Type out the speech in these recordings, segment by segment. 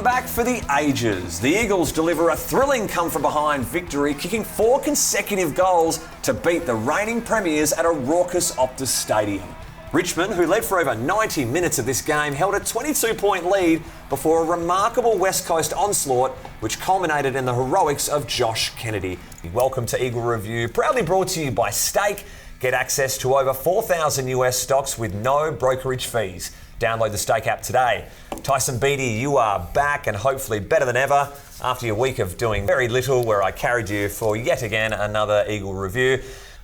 comeback for the ages. The Eagles deliver a thrilling come-from-behind victory, kicking 4 consecutive goals to beat the reigning premiers at a raucous Optus Stadium. Richmond, who led for over 90 minutes of this game, held a 22-point lead before a remarkable West Coast onslaught, which culminated in the heroics of Josh Kennedy. Welcome to Eagle Review, proudly brought to you by Stake. Get access to over 4,000 US stocks with no brokerage fees. Download the Stake app today. Tyson Beattie, you are back and hopefully better than ever after your week of doing very little, where I carried you for yet again another Eagle Review.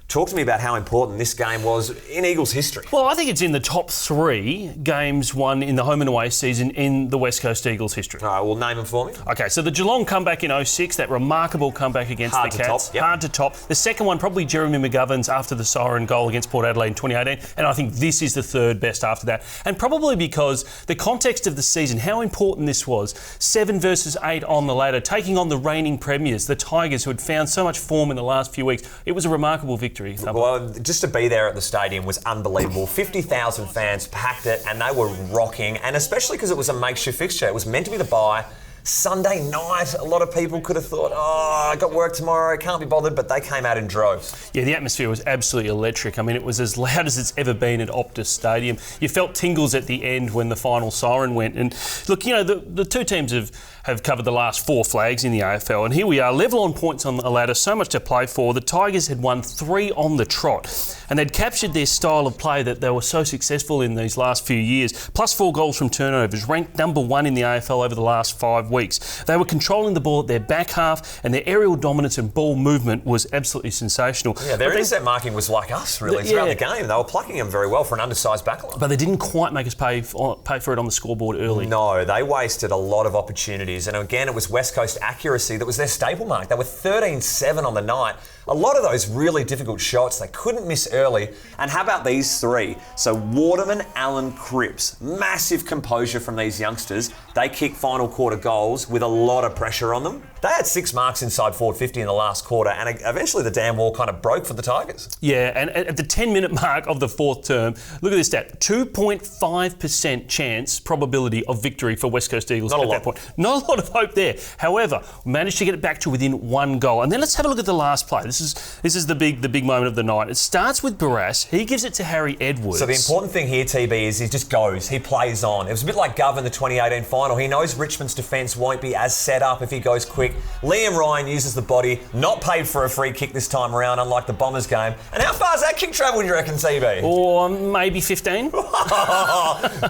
Talk to me about how important this game was in Eagles history. Well, I think it's in the top 3 games won in the home and away season in the West Coast Eagles history. All right, well, name them for me. Okay, so the Geelong comeback in 06, that remarkable comeback against the Cats. Hard to top. The second one, probably Jeremy McGovern's after the siren goal against Port Adelaide in 2018. And I think this is the third best after that. And probably because the context of the season, how important this was. 7 versus 8 on the ladder, taking on the reigning premiers, the Tigers, who had found so much form in the last few weeks. It was a remarkable victory. Well, just to be there at the stadium was unbelievable. 50,000 fans packed it and they were rocking, and especially because it was a makeshift fixture. It was meant to be the bye. Sunday night, a lot of people could have thought, I got work tomorrow, can't be bothered, but they came out in droves. Yeah, the atmosphere was absolutely electric. I mean, it was as loud as it's ever been at Optus Stadium. You felt tingles at the end when the final siren went. And look, you know, the two teams have covered the last 4 flags in the AFL, and here we are, level on points on the ladder, so much to play for. The Tigers had won 3 on the trot, and they'd captured their style of play that they were so successful in these last few years. Plus 4 goals from turnovers, ranked number 1 in the AFL over the last 5 weeks. They were controlling the ball at their back half, and their aerial dominance and ball movement was absolutely sensational. Yeah, their intercept marking was like us, really, throughout the game. They were plucking them very well for an undersized backline. But they didn't quite make us pay for it on the scoreboard early. No, they wasted a lot of opportunities. And again, it was West Coast accuracy that was their staple mark. They were 13-7 on the night. A lot of those really difficult shots they couldn't miss early. And how about these 3? So Waterman, Allen, Cripps. Massive composure from these youngsters. They kicked final quarter goals with a lot of pressure on them. They had 6 marks inside forward 50 in the last quarter, and eventually the damn wall kind of broke for the Tigers. Yeah, and at the 10-minute mark of the 4th term, look at this stat, 2.5% chance probability of victory for West Coast Eagles at that point. Not a lot of hope there. However, we managed to get it back to within 1 goal. And then let's have a look at the last play. This is the big moment of the night. It starts with Barras. He gives it to Harry Edwards. So the important thing here, TB, is he just goes. He plays on. It was a bit like Gov in the 2018 final. He knows Richmond's defence won't be as set up if he goes quick. Liam Ryan uses the body, not paid for a free kick this time around, unlike the Bombers game. And how far is that kick travel, do you reckon, TB? Or maybe 15.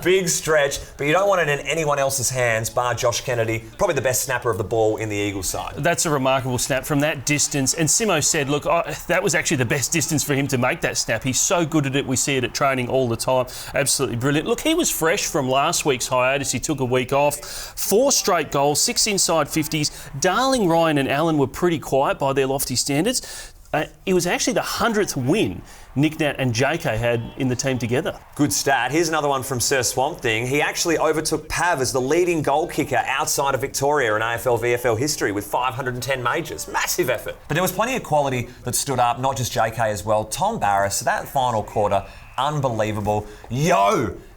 Big stretch, but you don't want it in anyone else's hands, bar Josh Kennedy, probably the best snapper of the ball in the Eagles side. That's a remarkable snap from that distance. And Simo said, look, that was actually the best distance for him to make that snap. He's so good at it. We see it at training all the time. Absolutely brilliant. Look, he was fresh from last week's hiatus. He took a week off. 4 straight goals, 6 inside 50s. Darling, Ryan and Allen were pretty quiet by their lofty standards. It was actually the 100th win Nick Nat and JK had in the team together. Good stat. Here's another one from Sir Swamp Thing. He actually overtook Pav as the leading goal kicker outside of Victoria in AFL VFL history with 510 majors. Massive effort. But there was plenty of quality that stood up, not just JK as well. Tom Barras, that final quarter, unbelievable.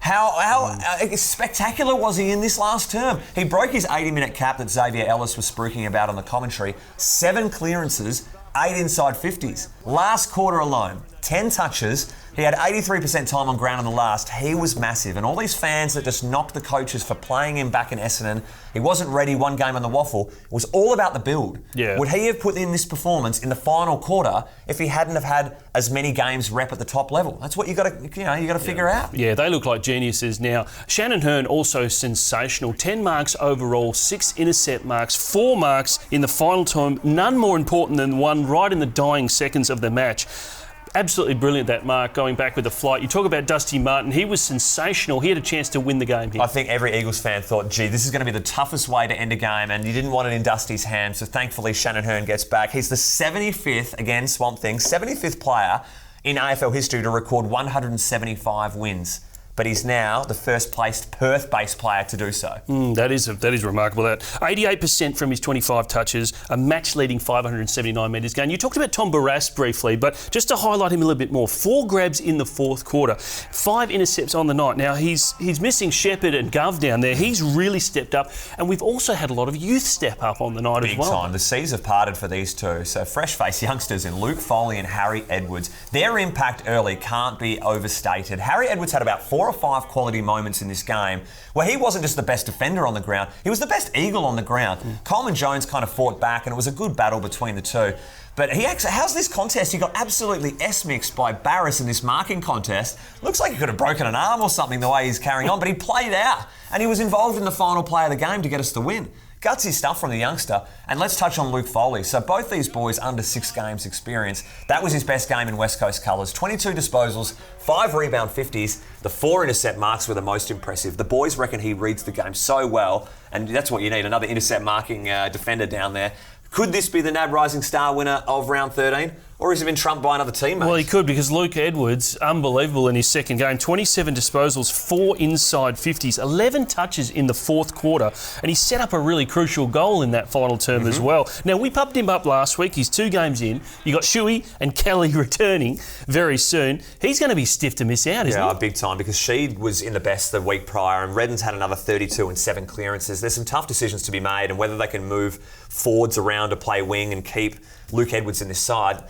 How spectacular was he in this last term? He broke his 80-minute cap that Xavier Ellis was spruiking about on the commentary. 7 clearances, 8 inside 50s. Last quarter alone, 10 touches. He had 83% time on ground in the last. He was massive. And all these fans that just knocked the coaches for playing him back in Essendon, he wasn't ready, 1 game on the waffle. It was all about the build. Yeah. Would he have put in this performance in the final quarter if he hadn't have had as many games rep at the top level? That's what you got to figure out. Yeah, they look like geniuses now. Shannon Hearn also sensational. 10 marks overall, 6 intercept marks, 4 marks in the final term. None more important than one right in the dying seconds of the match. Absolutely brilliant, that mark, going back with the flight. You talk about Dusty Martin. He was sensational. He had a chance to win the game here. I think every Eagles fan thought, gee, this is going to be the toughest way to end a game, and you didn't want it in Dusty's hands, so thankfully Shannon Hearn gets back. He's the 75th, again, Swamp Thing, 75th player in AFL history to record 175 wins. but he's now the first-placed Perth-based player to do so. That is remarkable. That 88% from his 25 touches, a match-leading 579 metres gain. You talked about Tom Barrass briefly, but just to highlight him a little bit more, 4 grabs in the fourth quarter, 5 intercepts on the night. Now, he's missing Shepherd and Gov down there. He's really stepped up, and we've also had a lot of youth step up on the night as well. Big time. The seas have parted for these two. So fresh-faced youngsters in Luke Foley and Harry Edwards. Their impact early can't be overstated. Harry Edwards had about 4 or 5 quality moments in this game where he wasn't just the best defender on the ground, he was the best eagle on the ground. Coleman Jones kind of fought back, and it was a good battle between the two. But how's this contest? He got absolutely S-mixed by Barrass in this marking contest. Looks like he could have broken an arm or something the way he's carrying on, but he played out, and he was involved in the final play of the game to get us the win. Gutsy stuff from the youngster. And let's touch on Luke Foley. So both these boys under 6 games experience. That was his best game in West Coast colours. 22 disposals, 5 rebound 50s. The 4 intercept marks were the most impressive. The boys reckon he reads the game so well, and that's what you need, another intercept marking defender down there. Could this be the NAB Rising Star winner of round 13? Or has he been trumped by another teammate? Well, he could, because Luke Edwards, unbelievable in his second game. 27 disposals, 4 inside 50s, 11 touches in the fourth quarter, and he set up a really crucial goal in that final term as well. Now, we pumped him up last week. He's 2 games in. You got Shuey and Kelly returning very soon. He's going to be stiff to miss out, isn't he? Yeah, big time, because Sheed was in the best the week prior, and Redden's had another 32 and 7 clearances. There's some tough decisions to be made, and whether they can move forwards around to play wing and keep Luke Edwards in this side,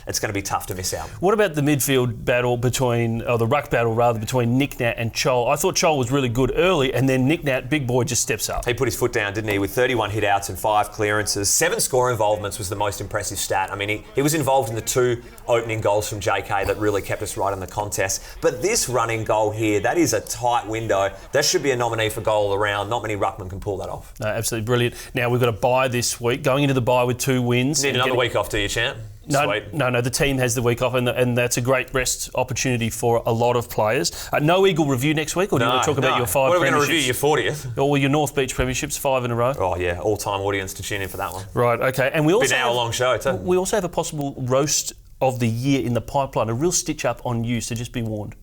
it's going to be tough to miss out. What about the midfield battle the ruck battle rather, between Nick Nat and Chol? I thought Chol was really good early, and then Nick Nat, big boy, just steps up. He put his foot down, didn't he, with 31 hit-outs and 5 clearances. 7 score involvements was the most impressive stat. I mean, he was involved in the 2 opening goals from JK that really kept us right in the contest. But this running goal here, that is a tight window. That should be a nominee for goal of the round. Not many ruckmen can pull that off. No, absolutely brilliant. Now, we've got a bye this week. Going into the bye with 2 wins. Need another week off, do you, champ? No, the team has the week off, and that's a great rest opportunity for a lot of players. No Eagle review next week, or do you want to talk about your 5 premierships? What are we going to review, your 40th? Or your North Beach premierships, 5 in a row? Oh, yeah, all-time audience to tune in for that one. Right, okay. And we also been an hour-long show, too. We also have a possible roast of the year in the pipeline, a real stitch-up on you, so just be warned.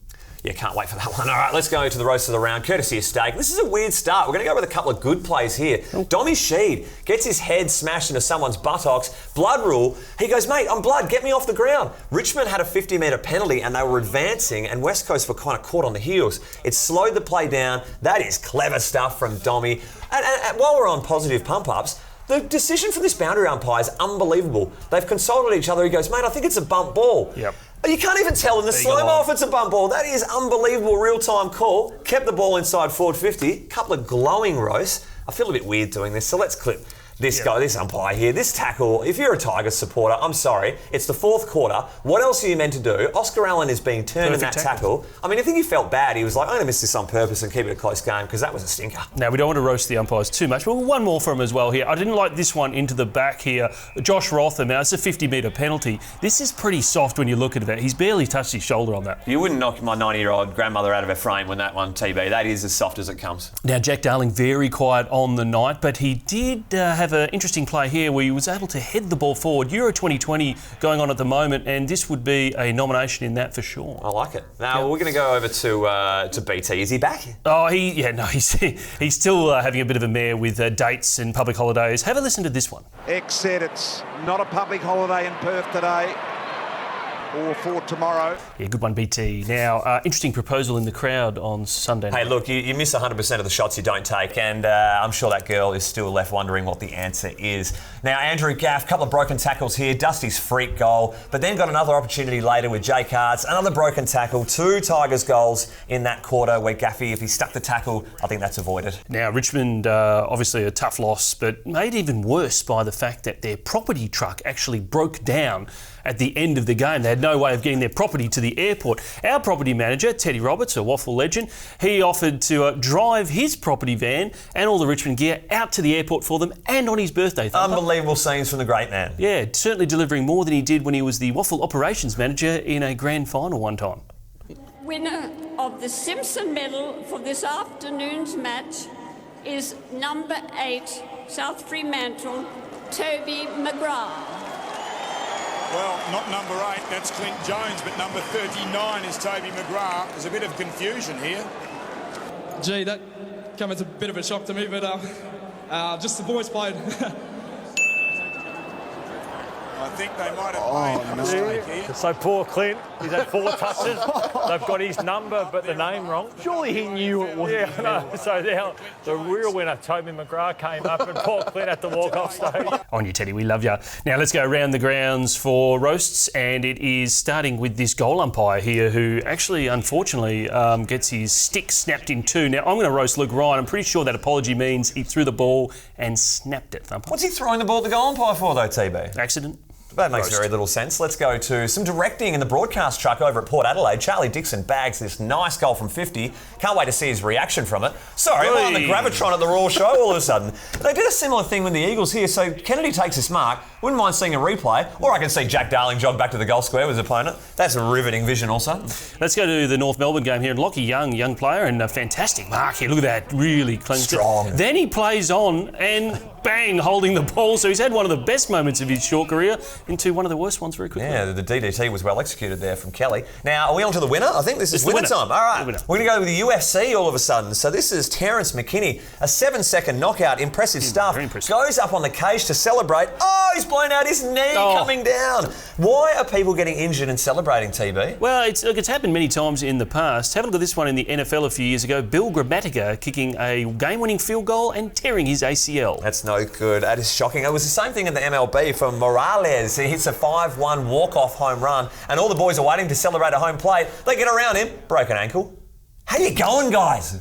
Yeah, can't wait for that one. All right, let's go to the roast of the round, courtesy of Steak. This is a weird start. We're going to go with a couple of good plays here. Dommy Sheed gets his head smashed into someone's buttocks. Blood rule. He goes, mate, I'm blood. Get me off the ground. Richmond had a 50-metre penalty and they were advancing, and West Coast were kind of caught on the heels. It slowed the play down. That is clever stuff from Dommy. And while we're on positive pump-ups, the decision from this boundary umpire is unbelievable. They've consulted each other. He goes, mate, I think it's a bump ball. Yep. You can't even tell in the slow-mo if it's a bump ball. That is unbelievable real-time call. Kept the ball inside forward 50. Couple of glowing roasts. I feel a bit weird doing this, so let's clip this guy, this umpire here, this tackle. If you're a Tigers supporter, I'm sorry, it's the fourth quarter. What else are you meant to do? Oscar Allen is being turned in that tackle. I mean, I think he felt bad. He was like, I'm going to miss this on purpose and keep it a close game, because that was a stinker. Now, we don't want to roast the umpires too much, but one more from him as well here. I didn't like this one into the back here. Josh Rotham, now it's a 50-metre penalty. This is pretty soft when you look at it. He's barely touched his shoulder on that. You wouldn't knock my 90-year-old grandmother out of her frame when that one, TB. That is as soft as it comes. Now, Jack Darling, very quiet on the night, but he did have an interesting play here where he was able to head the ball forward. Euro 2020 going on at the moment, and this would be a nomination in that for sure. I like it. Now, we're going to go over to BT. Is he back? Oh, he's still having a bit of a mare with dates and public holidays. Have a listen to this one. X said it's not a public holiday in Perth today, or for tomorrow. Yeah, good one, BT. Now, interesting proposal in the crowd on Sunday night. Hey, look, you miss 100% of the shots you don't take, and I'm sure that girl is still left wondering what the answer is. Now, Andrew Gaff, couple of broken tackles here, Dusty's freak goal, but then got another opportunity later with Jake Hart's, another broken tackle, 2 Tigers goals in that quarter where Gaffy, if he stuck the tackle, I think that's avoided. Now, Richmond, obviously a tough loss, but made even worse by the fact that their property truck actually broke down at the end of the game. They had no way of getting their property to the airport. Our property manager, Teddy Roberts, a Waffle legend, he offered to drive his property van and all the Richmond gear out to the airport for them, and on his birthday. Unbelievable scenes from the great man. Yeah, certainly delivering more than he did when he was the Waffle operations manager in a grand final one time. Winner of the Simpson Medal for this afternoon's match is number 8, South Fremantle, Toby McGrath. Well, not number 8, that's Clint Jones, but number 39 is Toby McGrath. There's a bit of confusion here. Gee, that came as a bit of a shock to me, but just the boys played. I think they might have made a mistake here. So poor Clint, he's had 4 touches. They've got his number but the name wrong. Surely he knew it wasn't. Yeah, I know. So now the real winner, Toby McGrath, came up and poor Clint had to walk off stage. On you, Teddy, we love you. Now let's go around the grounds for roasts, and it is starting with this goal umpire here who actually, unfortunately, gets his stick snapped in two. Now I'm going to roast Luke Ryan. I'm pretty sure that apology means he threw the ball and snapped it. Thumper. What's he throwing the ball at the goal umpire for, though, TB? Accident. That makes very little sense. Let's go to some directing in the broadcast truck over at Port Adelaide. Charlie Dixon bags this nice goal from 50. Can't wait to see his reaction from it. Sorry, I'm on the Gravitron at the Raw show all of a sudden. They did a similar thing with the Eagles here, so Kennedy takes this mark. Wouldn't mind seeing a replay, or I can see Jack Darling jog back to the goal square with his opponent. That's a riveting vision also. Let's go to the North Melbourne game here. And Lockie Young, young player, and a fantastic mark here. Look at that, really clean. Strong. Then he plays on and bang, holding the ball. So he's had one of the best moments of his short career into one of the worst ones very quickly. Yeah, the DDT was well executed there from Kelly. Now, are we on to the winner? I think this is winner time. All right, we're going to go with the UFC all of a sudden. So this is Terence McKinney, a 7-second knockout, impressive stuff. Very impressive. Goes up on the cage to celebrate. Oh, he's blown out his knee coming down. Why are people getting injured and celebrating, TB? Well, it's happened many times in the past. Have a look at this one in the NFL a few years ago. Bill Gramatica kicking a game-winning field goal and tearing his ACL. That's no good. That is shocking. It was the same thing in the MLB for Morales. He hits a 5-1 walk-off home run, and all the boys are waiting to celebrate a home plate. They get around him, broken ankle. How you going, guys?